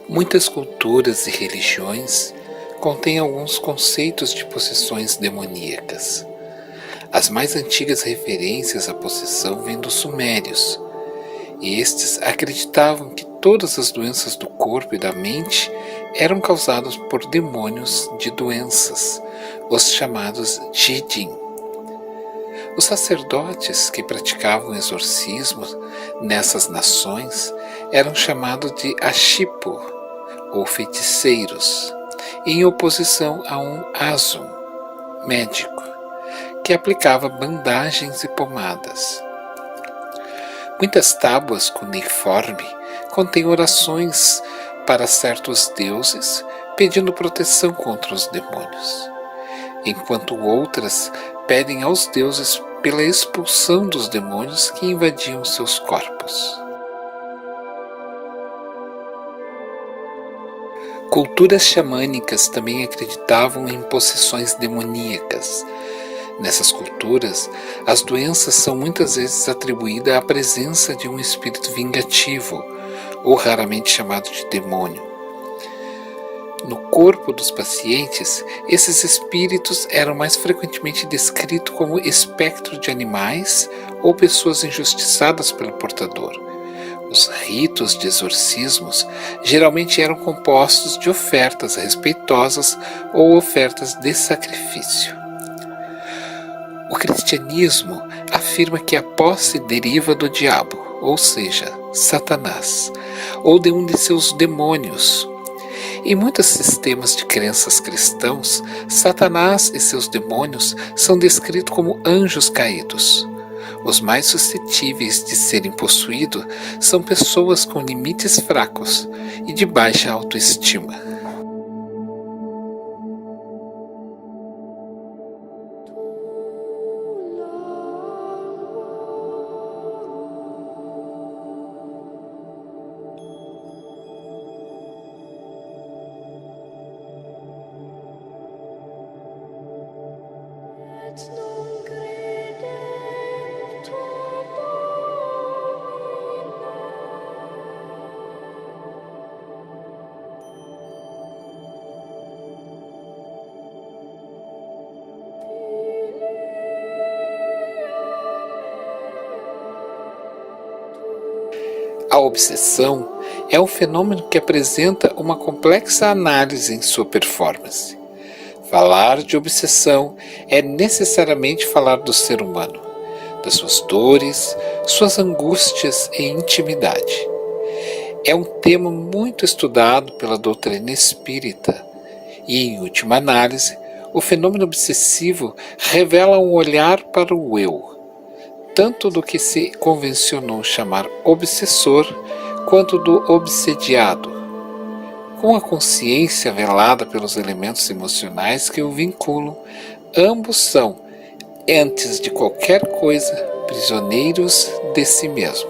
Muitas culturas e religiões contêm alguns conceitos de possessões demoníacas. As mais antigas referências à possessão vêm dos sumérios, e estes acreditavam que todas as doenças do corpo e da mente eram causadas por demônios de doenças, os chamados Jidin. Os sacerdotes que praticavam exorcismos nessas nações eram chamados de Ashipo, ou feiticeiros, em oposição a um Asum, médico, que aplicava bandagens e pomadas. Muitas tábuas cuneiforme contêm orações para certos deuses pedindo proteção contra os demônios, enquanto outras pedem aos deuses pela expulsão dos demônios que invadiam seus corpos. Culturas xamânicas também acreditavam em possessões demoníacas. Nessas culturas, as doenças são muitas vezes atribuídas à presença de um espírito vingativo, ou raramente chamado de demônio. No corpo dos pacientes, esses espíritos eram mais frequentemente descritos como espectros de animais ou pessoas injustiçadas pelo portador. Os ritos de exorcismos geralmente eram compostos de ofertas respeitosas ou ofertas de sacrifício. O cristianismo afirma que a posse deriva do diabo, ou seja, Satanás, ou de um de seus demônios. Em muitos sistemas de crenças cristãos, Satanás e seus demônios são descritos como anjos caídos. Os mais suscetíveis de serem possuídos são pessoas com limites fracos e de baixa autoestima. A obsessão é um fenômeno que apresenta uma complexa análise em sua performance. Falar de obsessão é necessariamente falar do ser humano, das suas dores, suas angústias e intimidade. É um tema muito estudado pela doutrina espírita e, em última análise, o fenômeno obsessivo revela um olhar para o eu, tanto do que se convencionou chamar obsessor, quanto do obsediado, com a consciência velada pelos elementos emocionais que o vinculam. Ambos são, antes de qualquer coisa, prisioneiros de si mesmo.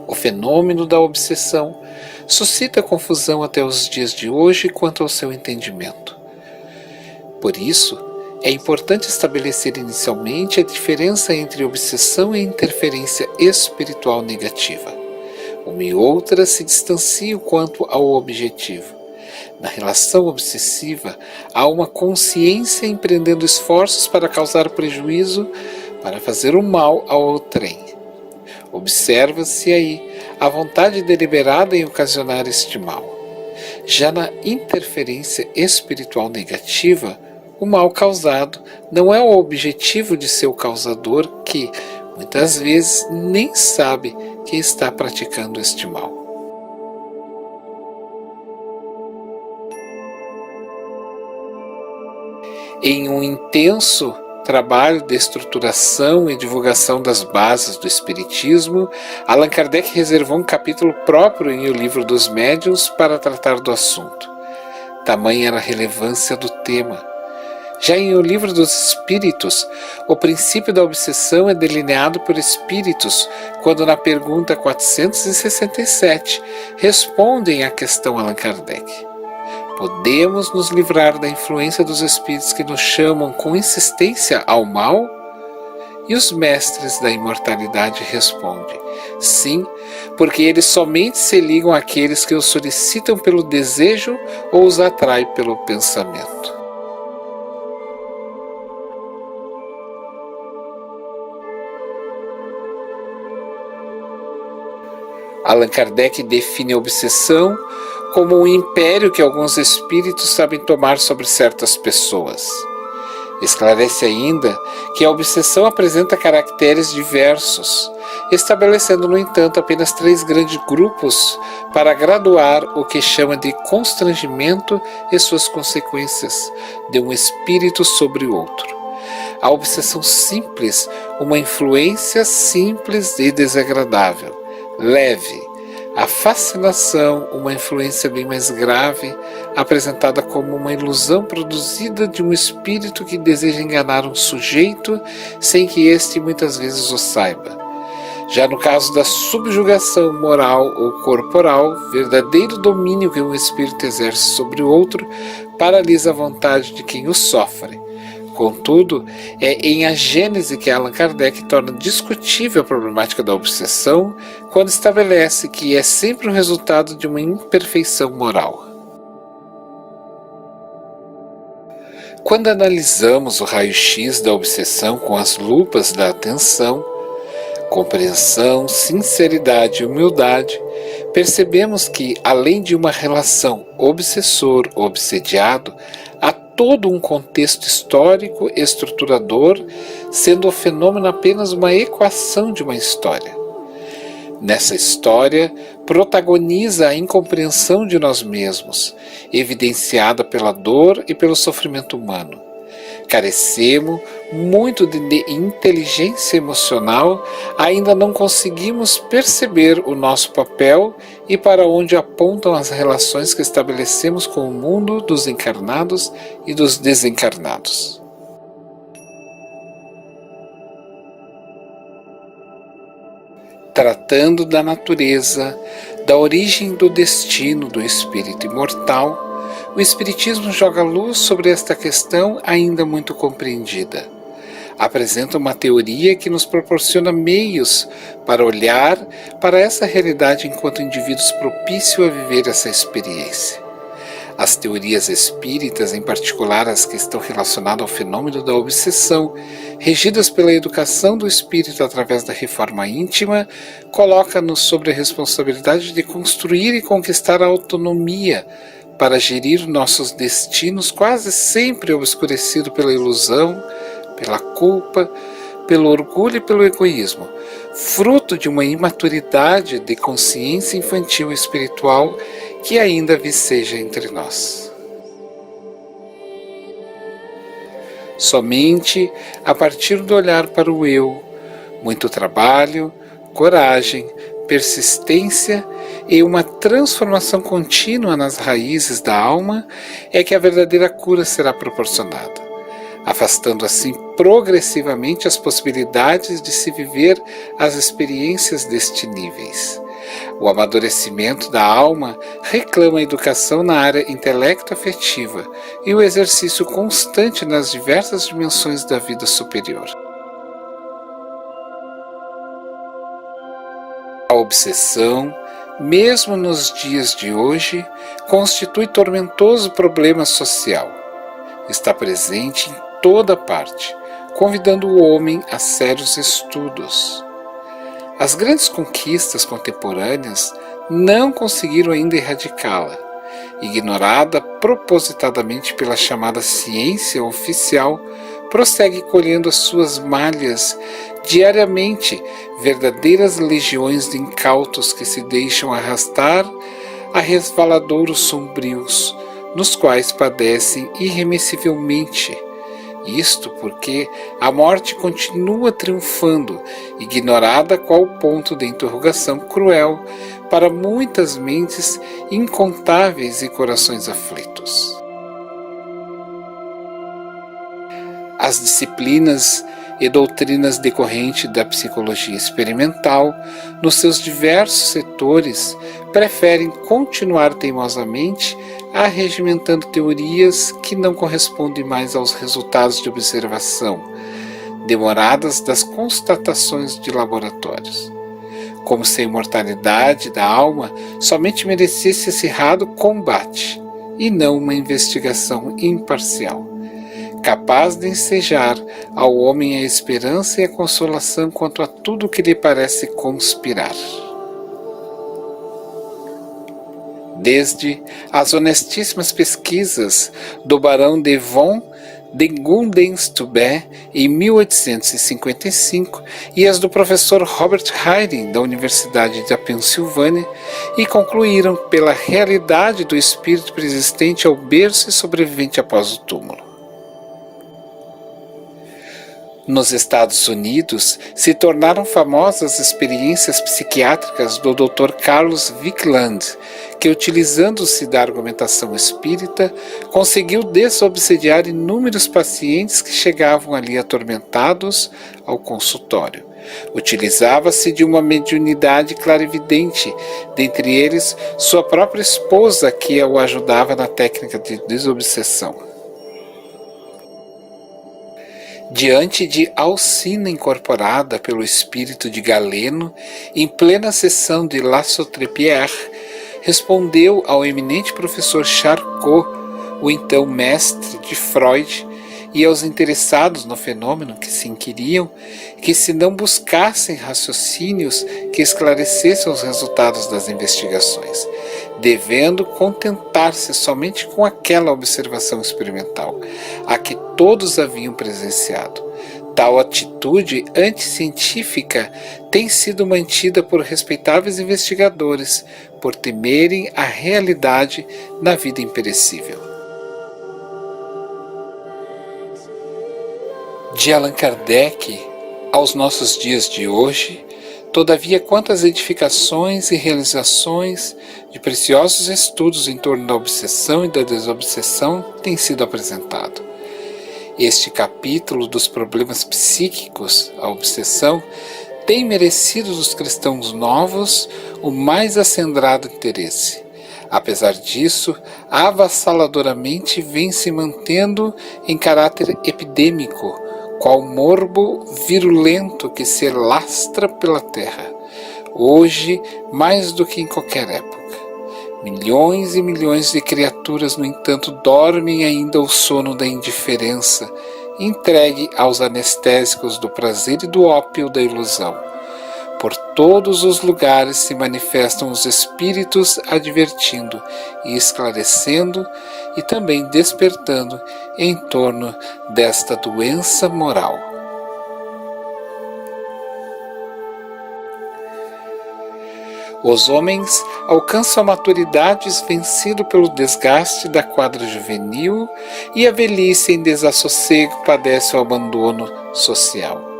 O fenômeno da obsessão suscita confusão até os dias de hoje quanto ao seu entendimento. Por isso, É importante estabelecer inicialmente a diferença entre obsessão e interferência espiritual negativa. Uma e outra se distanciam quanto ao objetivo. Na relação obsessiva, há uma consciência empreendendo esforços para causar prejuízo, para fazer o mal ao outrem. Observa-se aí a vontade deliberada em ocasionar este mal. Já na interferência espiritual negativa, o mal causado não é o objetivo de seu causador que, muitas vezes, nem sabe que está praticando este mal. Em um intenso trabalho de estruturação e divulgação das bases do Espiritismo, Allan Kardec reservou um capítulo próprio em O Livro dos Médiuns para tratar do assunto. Tamanha era a relevância do tema. Já em O Livro dos Espíritos, o princípio da obsessão é delineado por espíritos, quando na pergunta 467 respondem à questão Allan Kardec. Podemos nos livrar da influência dos espíritos que nos chamam com insistência ao mal? E os mestres da imortalidade respondem: sim, porque eles somente se ligam àqueles que os solicitam pelo desejo ou os atraem pelo pensamento. Allan Kardec define a obsessão como um império que alguns espíritos sabem tomar sobre certas pessoas. Esclarece ainda que a obsessão apresenta caracteres diversos, estabelecendo, no entanto, apenas 3 grandes grupos para graduar o que chama de constrangimento e suas consequências de um espírito sobre o outro. A obsessão simples, uma influência simples e desagradável, leve. A fascinação, uma influência bem mais grave, apresentada como uma ilusão produzida de um espírito que deseja enganar um sujeito sem que este muitas vezes o saiba. Já no caso da subjugação moral ou corporal, verdadeiro domínio que um espírito exerce sobre o outro paralisa a vontade de quem o sofre. Contudo, é em A Gênese que Allan Kardec torna discutível a problemática da obsessão, quando estabelece que é sempre o resultado de uma imperfeição moral. Quando analisamos o raio-x da obsessão com as lupas da atenção, compreensão, sinceridade e humildade, percebemos que, além de uma relação obsessor-obsediado, há todo um contexto histórico estruturador, sendo o fenômeno apenas uma equação de uma história. Nessa história, protagoniza a incompreensão de nós mesmos, evidenciada pela dor e pelo sofrimento humano. Carecemos muito de inteligência emocional, ainda não conseguimos perceber o nosso papel e para onde apontam as relações que estabelecemos com o mundo dos encarnados e dos desencarnados. Tratando da natureza, da origem do destino do espírito imortal, o Espiritismo joga luz sobre esta questão ainda muito compreendida. Apresenta uma teoria que nos proporciona meios para olhar para essa realidade enquanto indivíduos propícios a viver essa experiência. As teorias espíritas, em particular as que estão relacionadas ao fenômeno da obsessão, regidas pela educação do espírito através da reforma íntima, colocam-nos sobre a responsabilidade de construir e conquistar a autonomia para gerir nossos destinos, quase sempre obscurecido pela ilusão, pela culpa, pelo orgulho e pelo egoísmo, fruto de uma imaturidade de consciência infantil e espiritual que ainda viceja entre nós. Somente a partir do olhar para o eu, muito trabalho, coragem, persistência e uma transformação contínua nas raízes da alma é que a verdadeira cura será proporcionada, afastando assim progressivamente as possibilidades de se viver as experiências destiníveis. O amadurecimento da alma reclama a educação na área intelecto-afetiva e o exercício constante nas diversas dimensões da vida superior. A obsessão, mesmo nos dias de hoje, constitui tormentoso problema social. Está presente em toda parte, convidando o homem a sérios estudos. As grandes conquistas contemporâneas não conseguiram ainda erradicá-la. Ignorada propositadamente pela chamada ciência oficial, prossegue colhendo as suas malhas diariamente, verdadeiras legiões de incautos que se deixam arrastar a resvaladouros sombrios, nos quais padecem irremissivelmente. Isto porque a morte continua triunfando, ignorada qual ponto de interrogação cruel para muitas mentes incontáveis e corações aflitos. As disciplinas e doutrinas decorrentes da psicologia experimental, nos seus diversos setores, preferem continuar teimosamente arregimentando teorias que não correspondem mais aos resultados de observação, demoradas das constatações de laboratórios. Como se a imortalidade da alma somente merecesse acirrado combate, e não uma investigação imparcial, capaz de ensejar ao homem a esperança e a consolação quanto a tudo que lhe parece conspirar. Desde as honestíssimas pesquisas do barão de von de Gundenstube em 1855 e as do professor Robert Heyden da Universidade da Pensilvânia, e concluíram pela realidade do espírito persistente ao berço e sobrevivente após o túmulo. Nos Estados Unidos, se tornaram famosas as experiências psiquiátricas do Dr. Carlos Wickland, que, utilizando-se da argumentação espírita, conseguiu desobsediar inúmeros pacientes que chegavam ali atormentados ao consultório. Utilizava-se de uma mediunidade clarividente, dentre eles sua própria esposa, que o ajudava na técnica de desobsessão. Diante de Alcina incorporada pelo espírito de Galeno, em plena sessão de La Sautrepierre, respondeu ao eminente professor Charcot, o então mestre de Freud, e aos interessados no fenômeno que se inquiriam, que se não buscassem raciocínios que esclarecessem os resultados das investigações, devendo contentar-se somente com aquela observação experimental, a que todos haviam presenciado. Tal atitude anticientífica tem sido mantida por respeitáveis investigadores, por temerem a realidade na vida imperecível. De Allan Kardec aos nossos dias de hoje, todavia, quantas edificações e realizações de preciosos estudos em torno da obsessão e da desobsessão têm sido apresentado. Este capítulo dos problemas psíquicos, a obsessão, tem merecido dos cristãos novos o mais acendrado interesse. Apesar disso, avassaladoramente vem se mantendo em caráter epidêmico, qual morbo virulento que se lastra pela terra, hoje mais do que em qualquer época. Milhões e milhões de criaturas, no entanto, dormem ainda o sono da indiferença, entregue aos anestésicos do prazer e do ópio da ilusão. Por todos os lugares se manifestam os espíritos advertindo e esclarecendo e também despertando em torno desta doença moral. Os homens alcançam a maturidade vencido pelo desgaste da quadra juvenil e a velhice em desassossego padece o abandono social.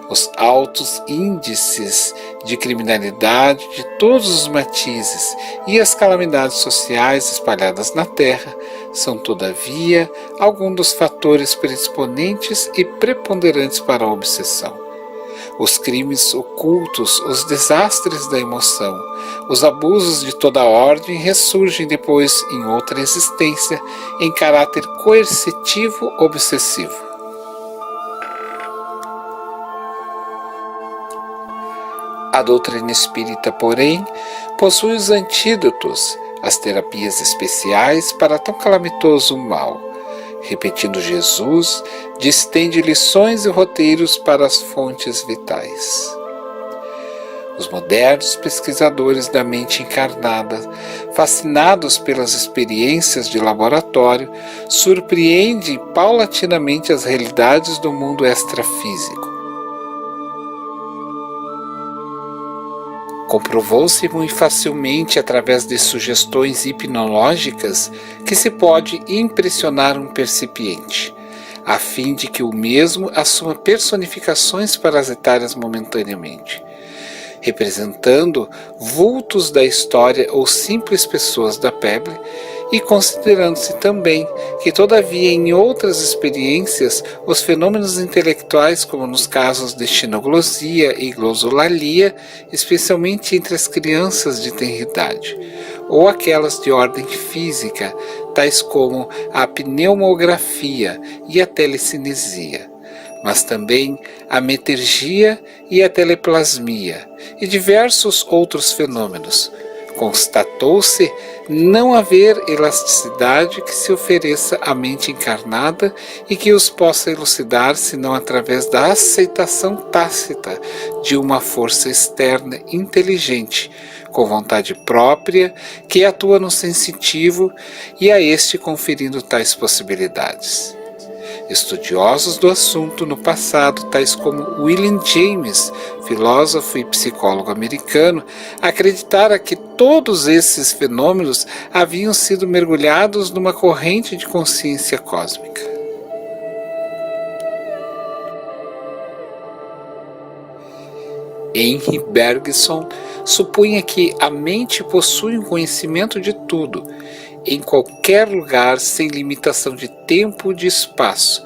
Os altos índices de criminalidade de todos os matizes e as calamidades sociais espalhadas na terra são, todavia, alguns dos fatores predisponentes e preponderantes para a obsessão. Os crimes ocultos, os desastres da emoção, os abusos de toda ordem ressurgem depois em outra existência em caráter coercitivo obsessivo. A doutrina espírita, porém, possui os antídotos, as terapias especiais para tão calamitoso mal. Repetindo Jesus, distende lições e roteiros para as fontes vitais. Os modernos pesquisadores da mente encarnada, fascinados pelas experiências de laboratório, surpreendem paulatinamente as realidades do mundo extrafísico. Comprovou-se muito facilmente através de sugestões hipnológicas que se pode impressionar um percipiente, a fim de que o mesmo assuma personificações parasitárias momentaneamente, representando vultos da história ou simples pessoas da pebre, e considerando-se também que, todavia, em outras experiências, os fenômenos intelectuais, como nos casos de xenoglosia e glosolalia, especialmente entre as crianças de tenra idade, ou aquelas de ordem física, tais como a pneumografia e a telecinesia, mas também a metergia e a teleplasmia, e diversos outros fenômenos. Constatou-se não haver elasticidade que se ofereça à mente encarnada e que os possa elucidar senão através da aceitação tácita de uma força externa inteligente, com vontade própria, que atua no sensitivo e a este conferindo tais possibilidades. Estudiosos do assunto no passado, tais como William James, filósofo e psicólogo americano, acreditara que todos esses fenômenos haviam sido mergulhados numa corrente de consciência cósmica. Henry Bergson supunha que a mente possui um conhecimento de tudo, em qualquer lugar, sem limitação de tempo e de espaço,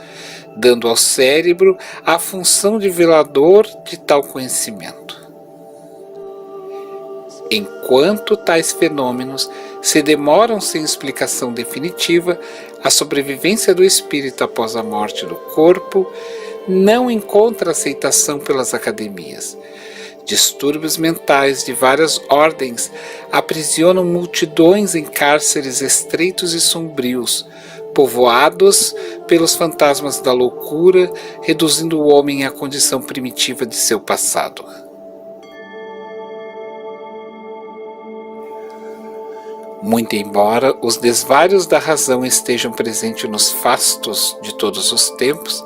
dando ao cérebro a função de velador de tal conhecimento. Enquanto tais fenômenos se demoram sem explicação definitiva, a sobrevivência do espírito após a morte do corpo não encontra aceitação pelas academias. Distúrbios mentais de várias ordens aprisionam multidões em cárceres estreitos e sombrios, povoados pelos fantasmas da loucura, reduzindo o homem à condição primitiva de seu passado. Muito embora os desvarios da razão estejam presentes nos fastos de todos os tempos,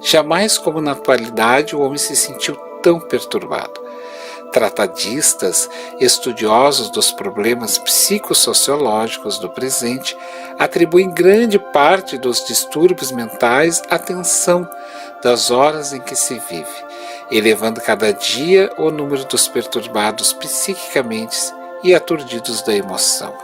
jamais como na atualidade o homem se sentiu tão perturbado. Tratadistas, estudiosos dos problemas psicossociológicos do presente, atribuem grande parte dos distúrbios mentais à tensão das horas em que se vive, elevando cada dia o número dos perturbados psiquicamente e aturdidos da emoção.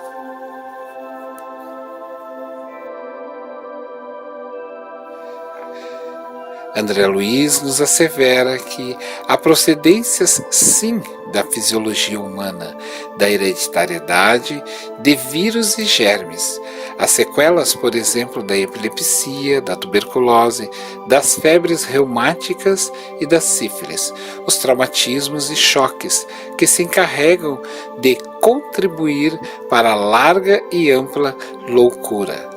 André Luiz nos assevera que há procedências, sim, da fisiologia humana, da hereditariedade, de vírus e germes. As sequelas, por exemplo, da epilepsia, da tuberculose, das febres reumáticas e da sífilis, os traumatismos e choques que se encarregam de contribuir para a larga e ampla loucura.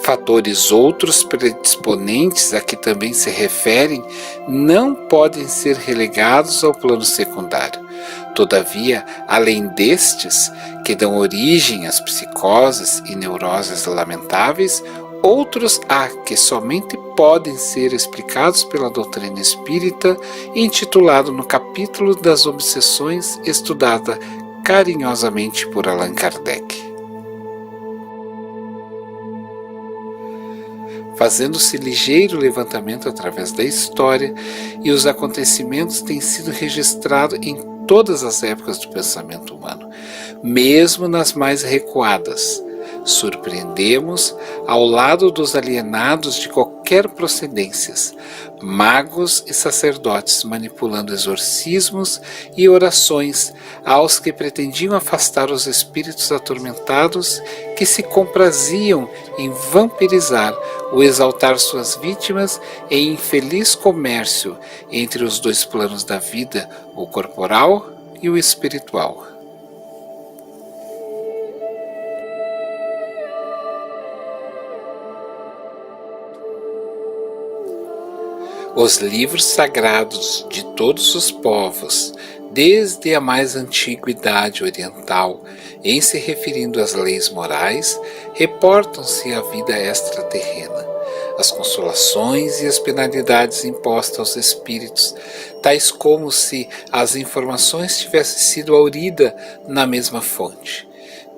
Fatores outros predisponentes a que também se referem não podem ser relegados ao plano secundário. Todavia, além destes, que dão origem às psicoses e neuroses lamentáveis, outros há que somente podem ser explicados pela doutrina espírita, intitulado no capítulo das obsessões, estudada carinhosamente por Allan Kardec. Fazendo-se ligeiro levantamento através da história, e os acontecimentos têm sido registrados em todas as épocas do pensamento humano, mesmo nas mais recuadas. surpreendemos ao lado dos alienados de qualquer procedência, magos e sacerdotes manipulando exorcismos e orações aos que pretendiam afastar os espíritos atormentados que se compraziam em vampirizar ou exaltar suas vítimas em infeliz comércio entre os dois planos da vida, o corporal e o espiritual. Os livros sagrados de todos os povos, desde a mais antiga idade oriental, em se referindo às leis morais, reportam-se à vida extraterrena, as consolações e as penalidades impostas aos espíritos, tais como se as informações tivessem sido auridas na mesma fonte,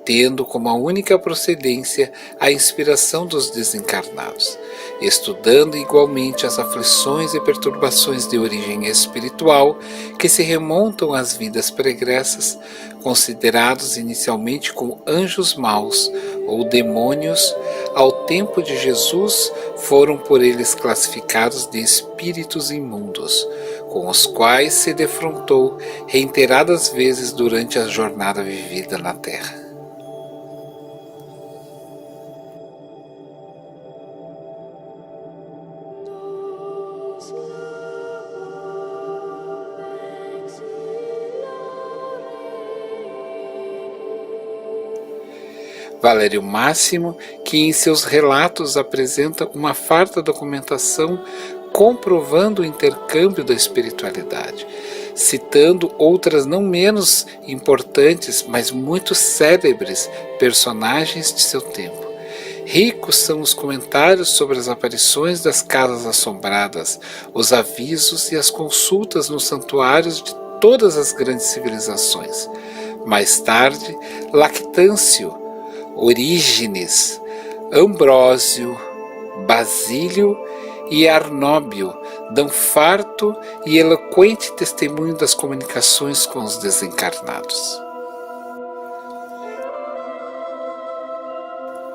tendo como a única procedência a inspiração dos desencarnados, estudando igualmente as aflições e perturbações de origem espiritual que se remontam às vidas pregressas, considerados inicialmente como anjos maus ou demônios, ao tempo de Jesus foram por eles classificados de espíritos imundos, com os quais se defrontou reiteradas vezes durante a jornada vivida na Terra. Valério Máximo, que em seus relatos apresenta uma farta documentação comprovando o intercâmbio da espiritualidade, citando outras não menos importantes, mas muito célebres personagens de seu tempo. Ricos são os comentários sobre as aparições das casas assombradas, os avisos e as consultas nos santuários de todas as grandes civilizações. Mais tarde, Lactâncio, Orígenes, Ambrósio, Basílio e Arnóbio dão farto e eloquente testemunho das comunicações com os desencarnados.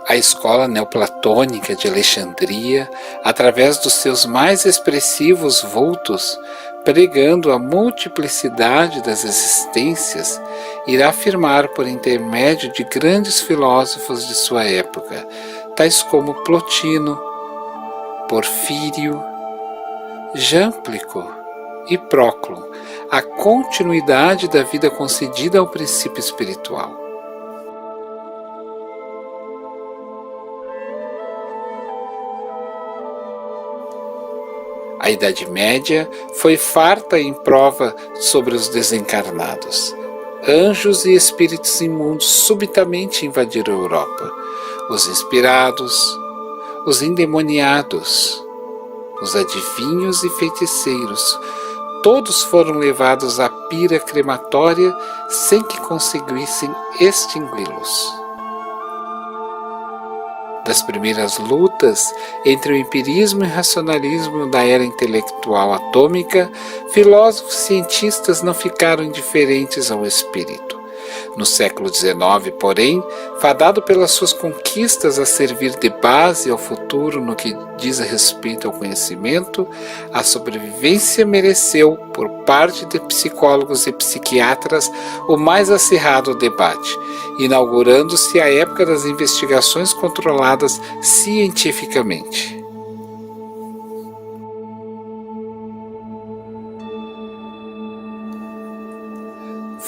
A escola neoplatônica de Alexandria, através dos seus mais expressivos vultos, pregando a multiplicidade das existências, irá afirmar por intermédio de grandes filósofos de sua época, tais como Plotino, Porfírio, Jámblico e Próclo, a continuidade da vida concedida ao princípio espiritual. A Idade Média foi farta em prova sobre os desencarnados. Anjos e espíritos imundos subitamente invadiram a Europa. Os inspirados, os endemoniados, os adivinhos e feiticeiros, todos foram levados à pira crematória sem que conseguissem extingui-los. Das primeiras lutas entre o empirismo e racionalismo da era intelectual atômica, filósofos e cientistas não ficaram indiferentes ao espírito. No século XIX, porém, fadado pelas suas conquistas a servir de base ao futuro no que diz respeito ao conhecimento, a sobrevivência mereceu, por parte de psicólogos e psiquiatras, o mais acirrado debate, inaugurando-se a época das investigações controladas cientificamente.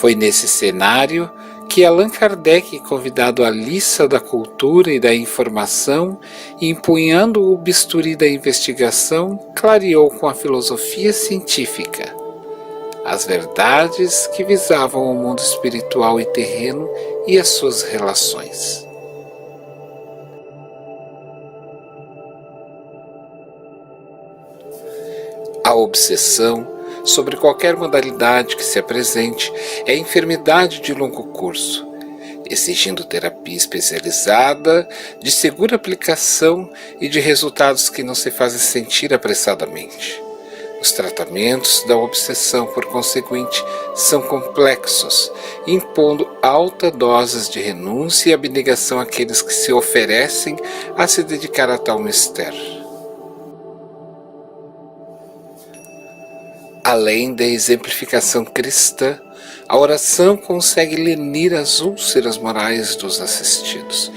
Foi nesse cenário que Allan Kardec, convidado à liça da cultura e da informação, e empunhando o bisturi da investigação, clareou com a filosofia científica as verdades que visavam o mundo espiritual e terreno e as suas relações. A obsessão sobre qualquer modalidade que se apresente é enfermidade de longo curso, exigindo terapia especializada, de segura aplicação e de resultados que não se fazem sentir apressadamente. Os tratamentos da obsessão, por conseguinte, são complexos, impondo altas doses de renúncia e abnegação àqueles que se oferecem a se dedicar a tal mistério. Além da exemplificação cristã, a oração consegue lenir as úlceras morais dos assistidos,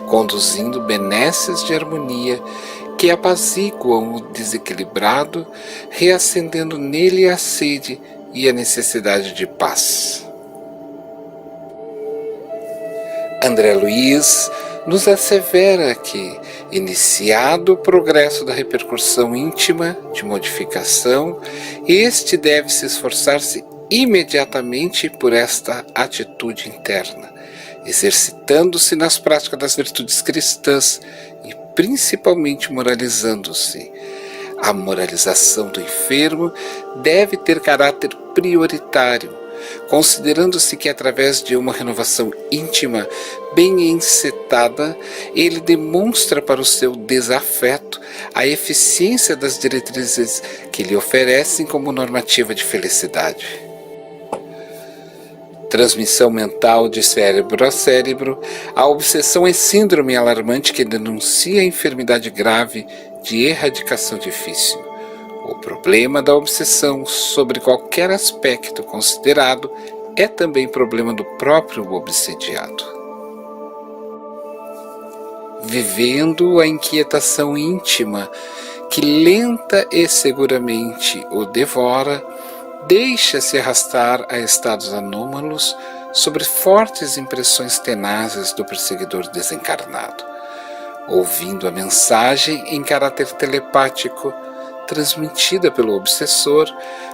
conduzindo benesses de harmonia que apaziguam o desequilibrado, reacendendo nele a sede e a necessidade de paz. André Luiz nos assevera que, iniciado o progresso da repercussão íntima de modificação, este deve se esforçar-se imediatamente por esta atitude interna, exercitando-se nas práticas das virtudes cristãs e principalmente moralizando-se. A moralização do enfermo deve ter caráter prioritário, considerando-se que através de uma renovação íntima bem encetada, ele demonstra para o seu desafeto a eficiência das diretrizes que lhe oferecem como normativa de felicidade. Transmissão mental de cérebro a cérebro, a obsessão é síndrome alarmante que denuncia a enfermidade grave de erradicação difícil. O problema da obsessão, sobre qualquer aspecto considerado, é também problema do próprio obsediado. Vivendo a inquietação íntima, que lenta e seguramente o devora, deixa-se arrastar a estados anômalos sobre fortes impressões tenazes do perseguidor desencarnado. Ouvindo a mensagem em caráter telepático, transmitida pelo obsessor,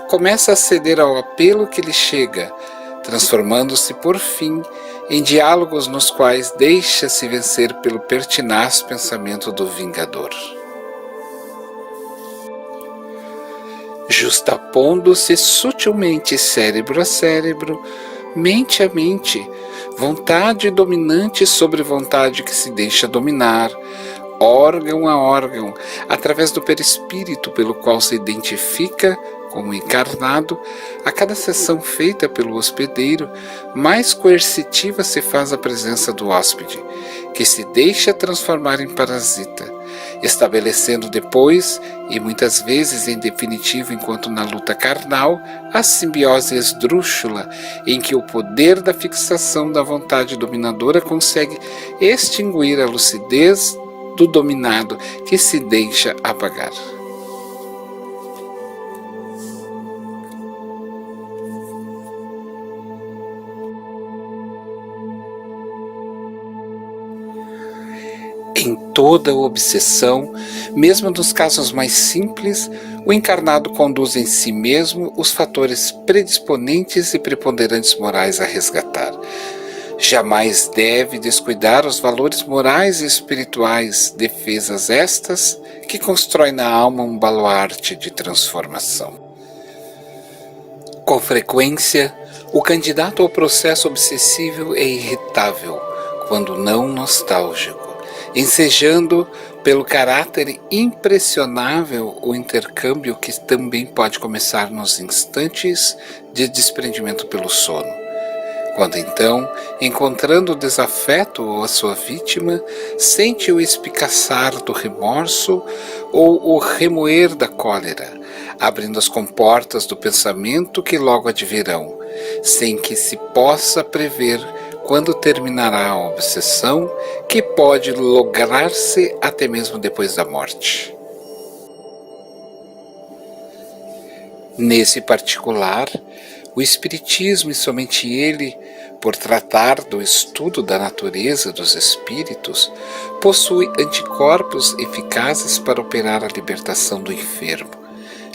começa a ceder ao apelo que lhe chega, transformando-se por fim em diálogos nos quais deixa-se vencer pelo pertinaz pensamento do vingador. Justapondo-se sutilmente cérebro a cérebro, mente a mente, vontade dominante sobre vontade que se deixa dominar, órgão a órgão, através do perispírito pelo qual se identifica como encarnado, a cada sessão feita pelo hospedeiro, mais coercitiva se faz a presença do hóspede, que se deixa transformar em parasita, estabelecendo depois, e muitas vezes em definitivo enquanto na luta carnal, a simbiose esdrúxula, em que o poder da fixação da vontade dominadora consegue extinguir a lucidez do dominado que se deixa apagar. Em toda obsessão, mesmo nos casos mais simples, o encarnado conduz em si mesmo os fatores predisponentes e preponderantes morais a resgatar. Jamais deve descuidar os valores morais e espirituais, defesas estas que constroem na alma um baluarte de transformação. Com frequência, o candidato ao processo obsessivo é irritável, quando não nostálgico, ensejando pelo caráter impressionável o intercâmbio que também pode começar nos instantes de desprendimento pelo sono. Quando então, encontrando o desafeto ou a sua vítima, sente o espicaçar do remorso ou o remoer da cólera, abrindo as comportas do pensamento que logo advirão, sem que se possa prever quando terminará a obsessão, que pode lograr-se até mesmo depois da morte. Nesse particular, o Espiritismo, e somente ele, por tratar do estudo da natureza dos espíritos, possui anticorpos eficazes para operar a libertação do enfermo.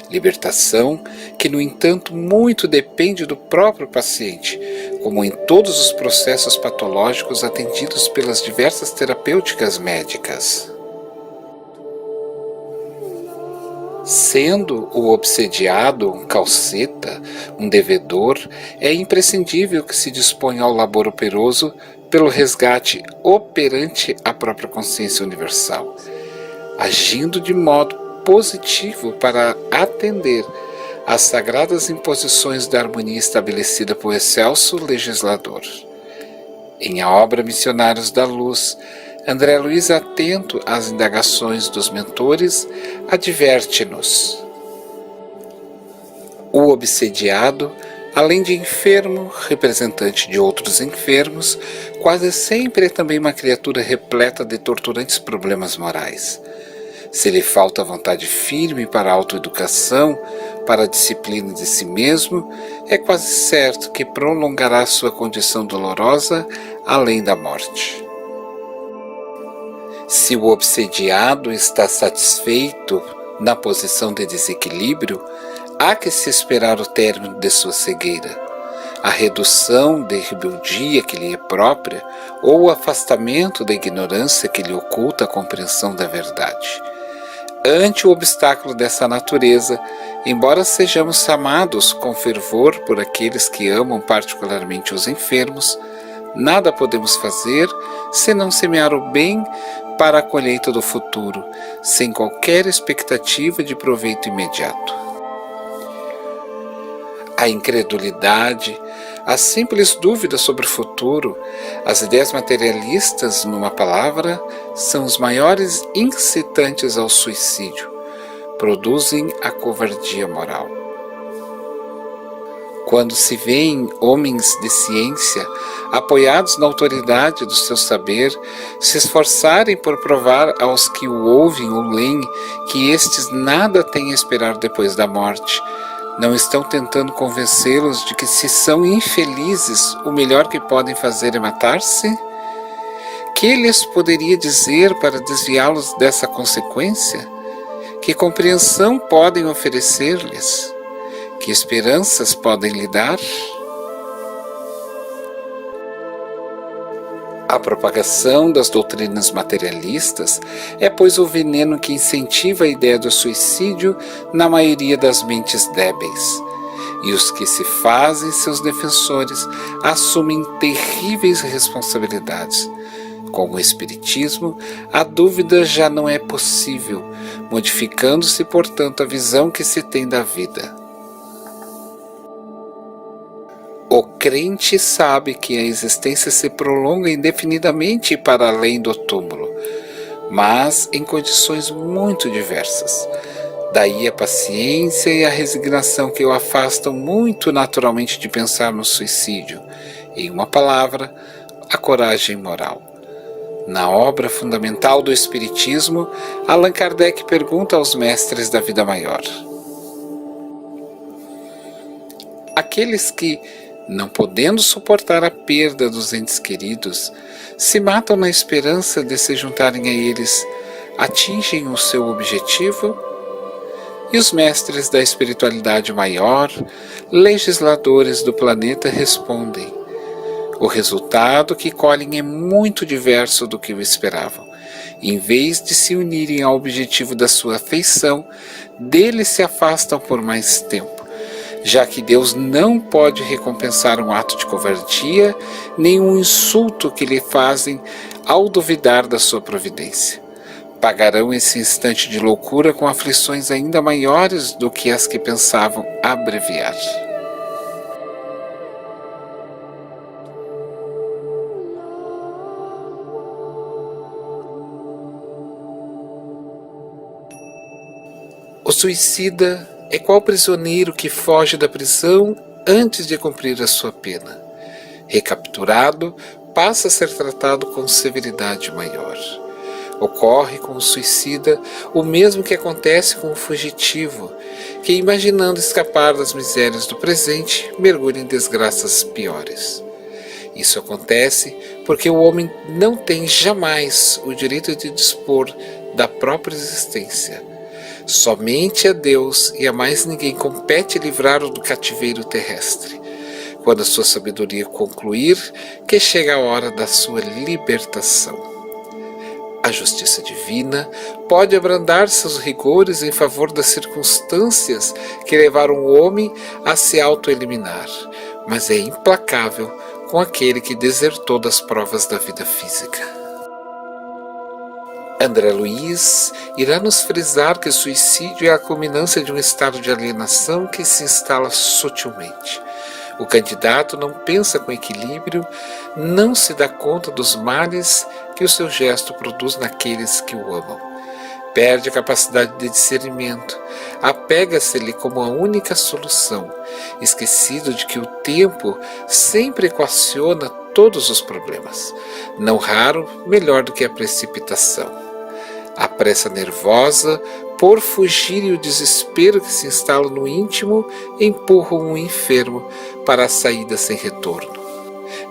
Libertação que, no entanto, muito depende do próprio paciente, como em todos os processos patológicos atendidos pelas diversas terapêuticas médicas. Sendo o obsediado um calceta, um devedor, é imprescindível que se disponha ao labor operoso pelo resgate operante à própria consciência universal, agindo de modo positivo para atender as sagradas imposições da harmonia estabelecida por excelso legislador. Em a obra Missionários da Luz, André Luiz, atento às indagações dos mentores, adverte-nos: o obsediado, além de enfermo, representante de outros enfermos, quase sempre é também uma criatura repleta de torturantes problemas morais. Se lhe falta vontade firme para a autoeducação, para a disciplina de si mesmo, é quase certo que prolongará sua condição dolorosa além da morte. Se o obsediado está satisfeito na posição de desequilíbrio, há que se esperar o término de sua cegueira, a redução de rebeldia que lhe é própria ou o afastamento da ignorância que lhe oculta a compreensão da verdade. Ante o obstáculo dessa natureza, embora sejamos amados com fervor por aqueles que amam particularmente os enfermos, nada podemos fazer senão semear o bem para a colheita do futuro, sem qualquer expectativa de proveito imediato. A incredulidade, a simples dúvida sobre o futuro, as ideias materialistas, numa palavra, são os maiores incitantes ao suicídio, produzem a covardia moral. Quando se veem homens de ciência, apoiados na autoridade do seu saber, se esforçarem por provar aos que o ouvem ou leem que estes nada têm a esperar depois da morte, não estão tentando convencê-los de que, se são infelizes, o melhor que podem fazer é matar-se? Que lhes poderia dizer para desviá-los dessa consequência? Que compreensão podem oferecer-lhes? Que esperanças podem lhe dar? A propagação das doutrinas materialistas é, pois, o veneno que incentiva a ideia do suicídio na maioria das mentes débeis. E os que se fazem seus defensores assumem terríveis responsabilidades. Com o Espiritismo, a dúvida já não é possível, modificando-se, portanto, a visão que se tem da vida. O crente sabe que a existência se prolonga indefinidamente para além do túmulo, mas em condições muito diversas. Daí a paciência e a resignação que o afastam muito naturalmente de pensar no suicídio. Em uma palavra, a coragem moral. Na obra fundamental do Espiritismo, Allan Kardec pergunta aos mestres da vida maior: aqueles que, não podendo suportar a perda dos entes queridos, se matam na esperança de se juntarem a eles, atingem o seu objetivo? E os mestres da espiritualidade maior, legisladores do planeta, respondem: o resultado que colhem é muito diverso do que o esperavam. Em vez de se unirem ao objetivo da sua afeição, dele se afastam por mais tempo, já que Deus não pode recompensar um ato de covardia, nem um insulto que lhe fazem ao duvidar da sua providência. Pagarão esse instante de loucura com aflições ainda maiores do que as que pensavam abreviar. O suicida é qual prisioneiro que foge da prisão antes de cumprir a sua pena. Recapturado, passa a ser tratado com severidade maior. Ocorre com o suicida o mesmo que acontece com o fugitivo, que, imaginando escapar das misérias do presente, mergulha em desgraças piores. Isso acontece porque o homem não tem jamais o direito de dispor da própria existência. Somente a Deus e a mais ninguém compete livrar-o do cativeiro terrestre. Quando a sua sabedoria concluir que chega a hora da sua libertação. A justiça divina pode abrandar seus rigores em favor das circunstâncias que levaram o homem a se autoeliminar, mas é implacável com aquele que desertou das provas da vida física. André Luiz irá nos frisar que o suicídio é a culminância de um estado de alienação que se instala sutilmente. O candidato não pensa com equilíbrio, não se dá conta dos males que o seu gesto produz naqueles que o amam. Perde a capacidade de discernimento, apega-se-lhe como a única solução, esquecido de que o tempo sempre equaciona todos os problemas, não raro melhor do que a precipitação. A pressa nervosa, por fugir e o desespero que se instala no íntimo, empurram um enfermo para a saída sem retorno.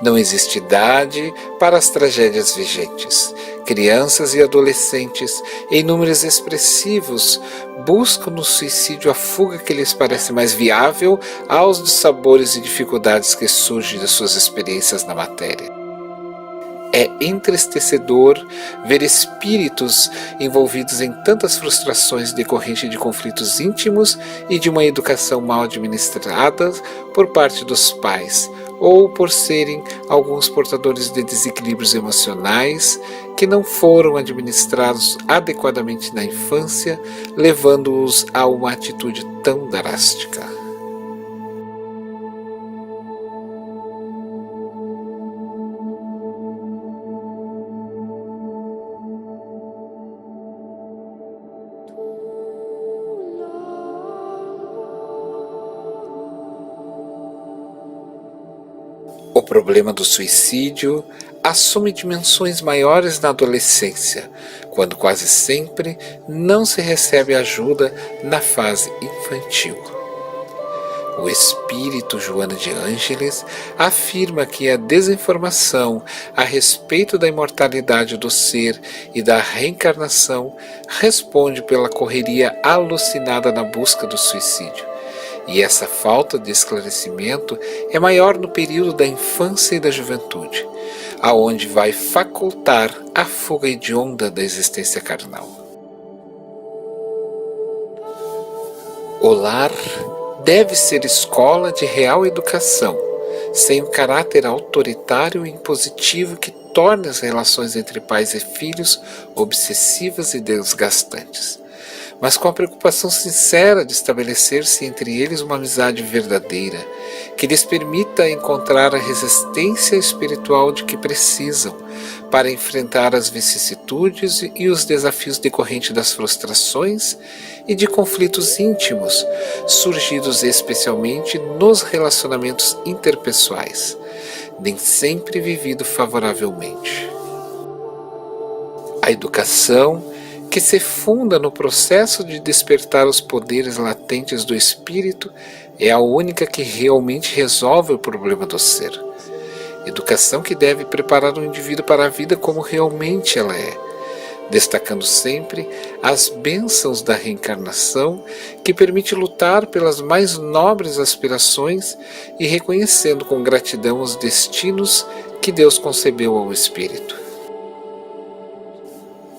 Não existe idade para as tragédias vigentes. Crianças e adolescentes, em números expressivos, buscam no suicídio a fuga que lhes parece mais viável aos dissabores e dificuldades que surgem das suas experiências na matéria. É entristecedor ver espíritos envolvidos em tantas frustrações decorrentes de conflitos íntimos e de uma educação mal administrada por parte dos pais, ou por serem alguns portadores de desequilíbrios emocionais que não foram administrados adequadamente na infância, levando-os a uma atitude tão drástica. O problema do suicídio assume dimensões maiores na adolescência, quando quase sempre não se recebe ajuda na fase infantil. O espírito Joana de Ângeles afirma que a desinformação a respeito da imortalidade do ser e da reencarnação responde pela correria alucinada na busca do suicídio. E essa falta de esclarecimento é maior no período da infância e da juventude, aonde vai facultar a fuga hedionda da existência carnal. O lar deve ser escola de real educação, sem o caráter autoritário e impositivo que torna as relações entre pais e filhos obsessivas e desgastantes, mas com a preocupação sincera de estabelecer-se entre eles uma amizade verdadeira, que lhes permita encontrar a resistência espiritual de que precisam para enfrentar as vicissitudes e os desafios decorrentes das frustrações e de conflitos íntimos, surgidos especialmente nos relacionamentos interpessoais, nem sempre vivido favoravelmente. A educação, que se funda no processo de despertar os poderes latentes do espírito, é a única que realmente resolve o problema do ser. Educação que deve preparar o indivíduo para a vida como realmente ela é, destacando sempre as bênçãos da reencarnação, que permite lutar pelas mais nobres aspirações e reconhecendo com gratidão os destinos que Deus concebeu ao espírito.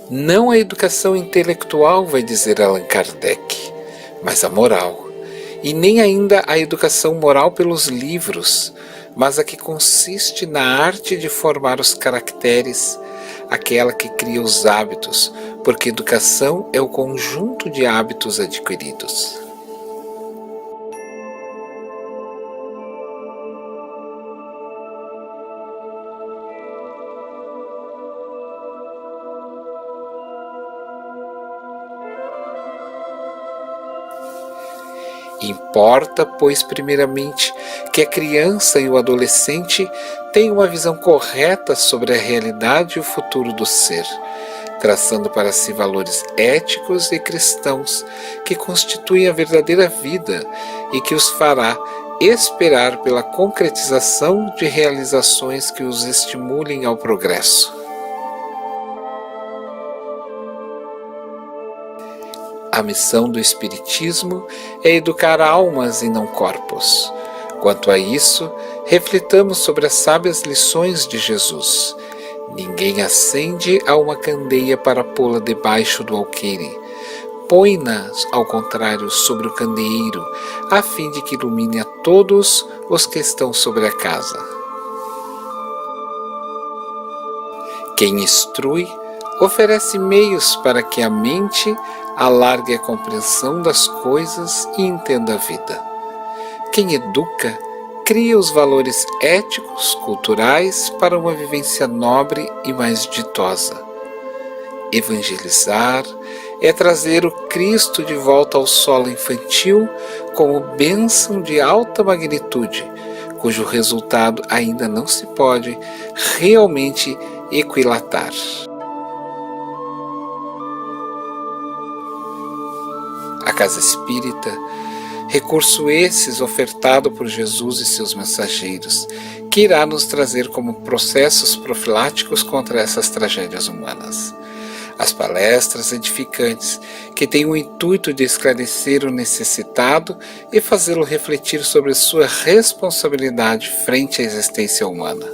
Não a educação intelectual, vai dizer Allan Kardec, mas a moral. E nem ainda a educação moral pelos livros, mas a que consiste na arte de formar os caracteres, aquela que cria os hábitos, porque educação é o conjunto de hábitos adquiridos. Importa, pois, primeiramente, que a criança e o adolescente tenham uma visão correta sobre a realidade e o futuro do ser, traçando para si valores éticos e cristãos que constituem a verdadeira vida e que os fará esperar pela concretização de realizações que os estimulem ao progresso. A missão do Espiritismo é educar almas e não corpos. Quanto a isso, reflitamos sobre as sábias lições de Jesus. Ninguém acende a uma candeia para pô-la debaixo do alqueire. Põe-na, ao contrário, sobre o candeeiro, a fim de que ilumine a todos os que estão sobre a casa. Quem instrui, oferece meios para que a mente alargue a compreensão das coisas e entenda a vida. Quem educa, cria os valores éticos, culturais para uma vivência nobre e mais ditosa. Evangelizar é trazer o Cristo de volta ao solo infantil como bênção de alta magnitude, cujo resultado ainda não se pode realmente equilatar. A Casa Espírita, recurso esses ofertado por Jesus e seus mensageiros, que irá nos trazer como processos profiláticos contra essas tragédias humanas. As palestras edificantes, que têm o intuito de esclarecer o necessitado e fazê-lo refletir sobre sua responsabilidade frente à existência humana.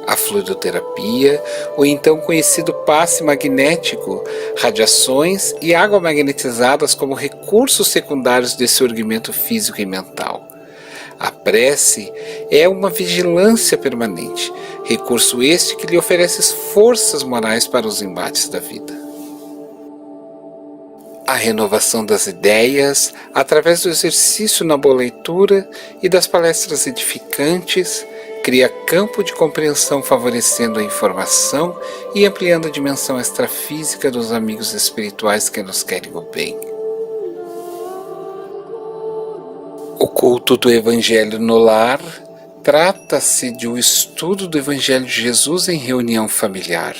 A fluidoterapia, o então conhecido passe magnético, radiações e água magnetizadas como recursos secundários desse erguimento físico e mental. A prece é uma vigilância permanente, recurso este que lhe oferece forças morais para os embates da vida. A renovação das ideias, através do exercício na boa leitura e das palestras edificantes, cria campo de compreensão favorecendo a informação e ampliando a dimensão extrafísica dos amigos espirituais que nos querem o bem. O culto do Evangelho no lar trata-se de um estudo do Evangelho de Jesus em reunião familiar.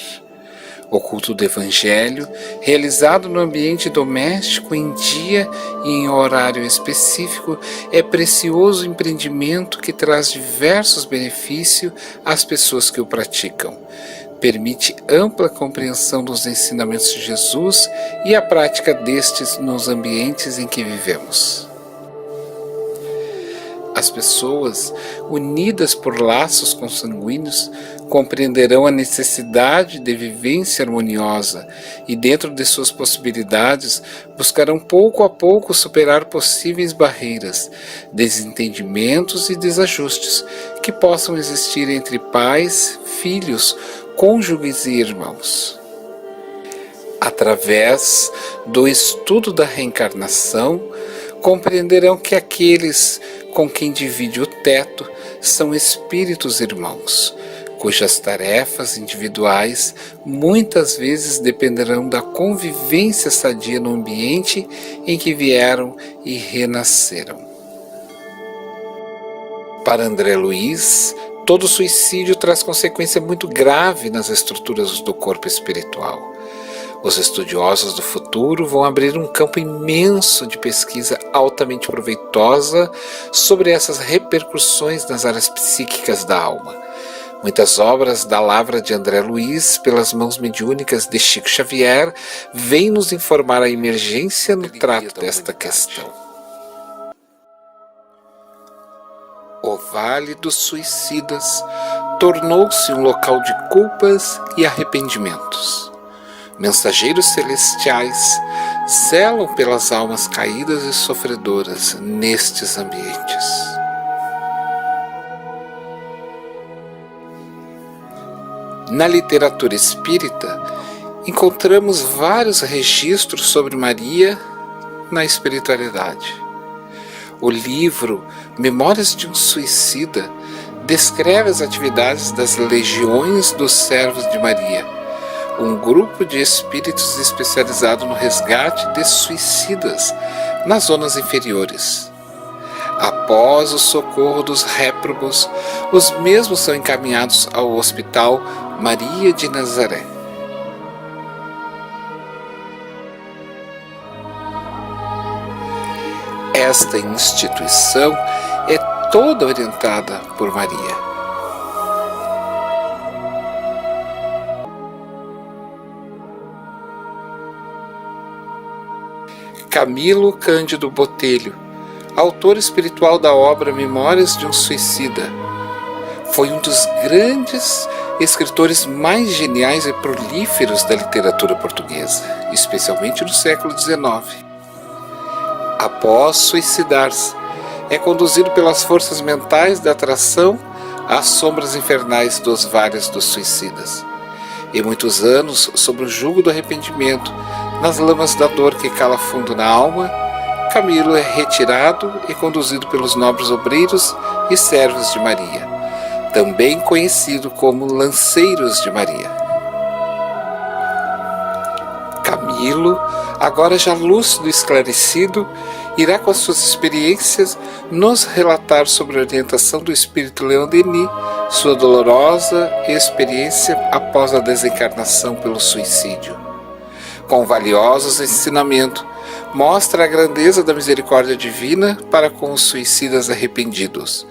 O culto do Evangelho, realizado no ambiente doméstico em dia e em horário específico, é precioso empreendimento que traz diversos benefícios às pessoas que o praticam. Permite ampla compreensão dos ensinamentos de Jesus e a prática destes nos ambientes em que vivemos. As pessoas, unidas por laços consanguíneos, compreenderão a necessidade de vivência harmoniosa e, dentro de suas possibilidades, buscarão pouco a pouco superar possíveis barreiras, desentendimentos e desajustes que possam existir entre pais, filhos, cônjuges e irmãos. Através do estudo da reencarnação, compreenderão que aqueles com quem divide o teto são espíritos irmãos, cujas tarefas individuais muitas vezes dependerão da convivência sadia no ambiente em que vieram e renasceram. Para André Luiz, todo suicídio traz consequência muito grave nas estruturas do corpo espiritual. Os estudiosos do futuro vão abrir um campo imenso de pesquisa altamente proveitosa sobre essas repercussões nas áreas psíquicas da alma. Muitas obras da lavra de André Luiz, pelas mãos mediúnicas de Chico Xavier, vêm nos informar a emergência no trato desta questão. O Vale dos Suicidas tornou-se um local de culpas e arrependimentos. Mensageiros celestiais zelam pelas almas caídas e sofredoras nestes ambientes. Na literatura espírita, encontramos vários registros sobre Maria na espiritualidade. O livro Memórias de um Suicida descreve as atividades das Legiões dos Servos de Maria, um grupo de espíritos especializado no resgate de suicidas nas zonas inferiores. Após o socorro dos réprobos, os mesmos são encaminhados ao Hospital Maria de Nazaré. Esta instituição é toda orientada por Maria. Camilo Cândido Botelho, autor espiritual da obra Memórias de um Suicida, foi um dos grandes escritores mais geniais e prolíferos da literatura portuguesa, especialmente no século XIX. Após suicidar-se, é conduzido pelas forças mentais da atração às sombras infernais dos vales dos suicidas. E muitos anos, sob o jugo do arrependimento, nas lamas da dor que cala fundo na alma, Camilo é retirado e conduzido pelos nobres obreiros e servos de Maria, também conhecido como lanceiros de Maria. Camilo, agora já lúcido e esclarecido, irá com as suas experiências nos relatar sobre a orientação do espírito Leon Denis, sua dolorosa experiência após a desencarnação pelo suicídio. Com valiosos ensinamentos, mostra a grandeza da misericórdia divina para com os suicidas arrependidos,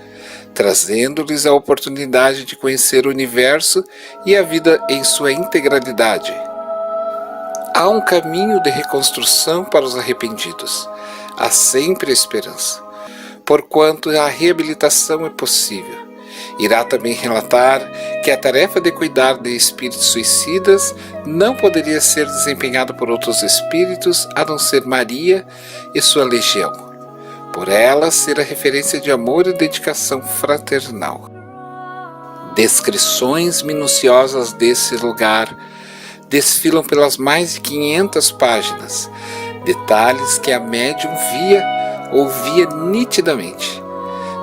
trazendo-lhes a oportunidade de conhecer o universo e a vida em sua integralidade. Há um caminho de reconstrução para os arrependidos. Há sempre esperança, porquanto a reabilitação é possível. Irá também relatar que a tarefa de cuidar de espíritos suicidas não poderia ser desempenhada por outros espíritos a não ser Maria e sua legião, por ela ser a referência de amor e dedicação fraternal. Descrições minuciosas desse lugar desfilam pelas mais de 500 páginas, detalhes que a médium ouvia nitidamente.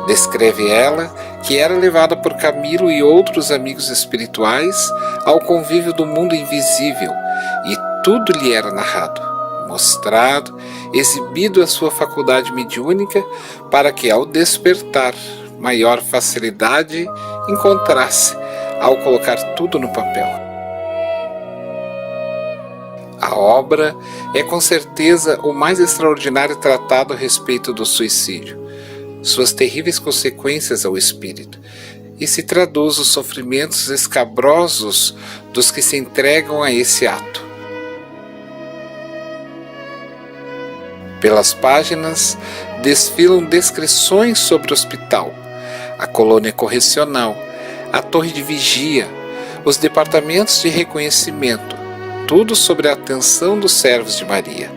Descreve ela que era levada por Camilo e outros amigos espirituais ao convívio do mundo invisível, e tudo lhe era narrado, mostrado, exibido a sua faculdade mediúnica, para que ao despertar maior facilidade encontrasse ao colocar tudo no papel. A obra é com certeza o mais extraordinário tratado a respeito do suicídio, suas terríveis consequências ao espírito, e se traduz os sofrimentos escabrosos dos que se entregam a esse ato. Pelas páginas desfilam descrições sobre o hospital, a colônia correcional, a torre de vigia, os departamentos de reconhecimento, tudo sobre a atenção dos servos de Maria.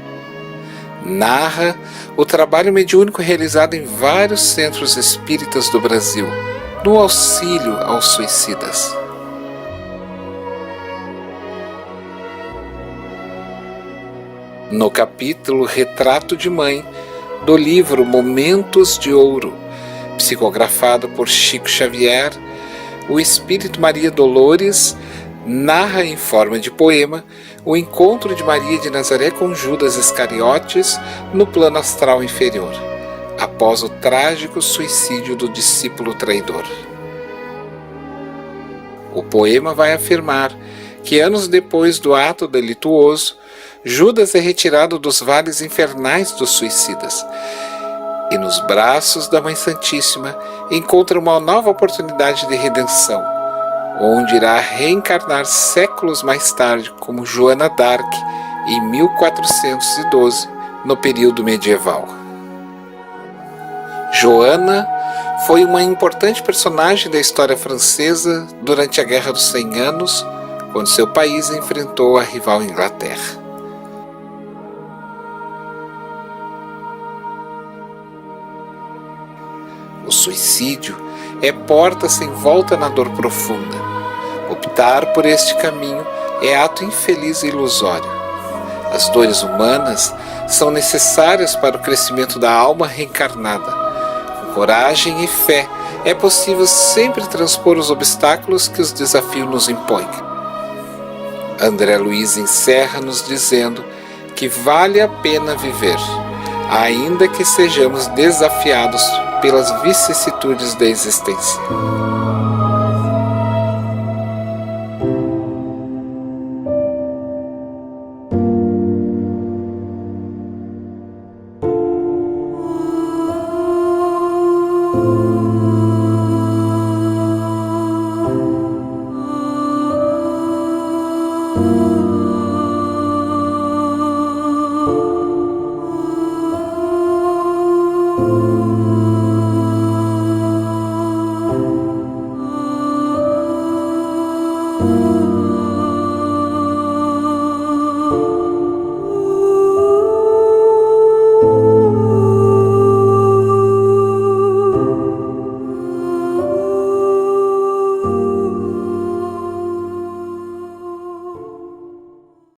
Narra o trabalho mediúnico realizado em vários centros espíritas do Brasil, no auxílio aos suicidas. No capítulo Retrato de Mãe, do livro Momentos de Ouro, psicografado por Chico Xavier, o espírito Maria Dolores narra em forma de poema o encontro de Maria de Nazaré com Judas Iscariotes no plano astral inferior, após o trágico suicídio do discípulo traidor. O poema vai afirmar que anos depois do ato delituoso, Judas é retirado dos vales infernais dos suicidas e nos braços da Mãe Santíssima encontra uma nova oportunidade de redenção, onde irá reencarnar séculos mais tarde como Joana d'Arc em 1412, no período medieval. Joana foi uma importante personagem da história francesa durante a Guerra dos 100 Anos, quando seu país enfrentou a rival Inglaterra. O suicídio é porta sem volta na dor profunda. Optar por este caminho é ato infeliz e ilusório. As dores humanas são necessárias para o crescimento da alma reencarnada. Com coragem e fé é possível sempre transpor os obstáculos que os desafios nos impõem. André Luiz encerra nos dizendo que vale a pena viver, ainda que sejamos desafiados pelas vicissitudes da existência.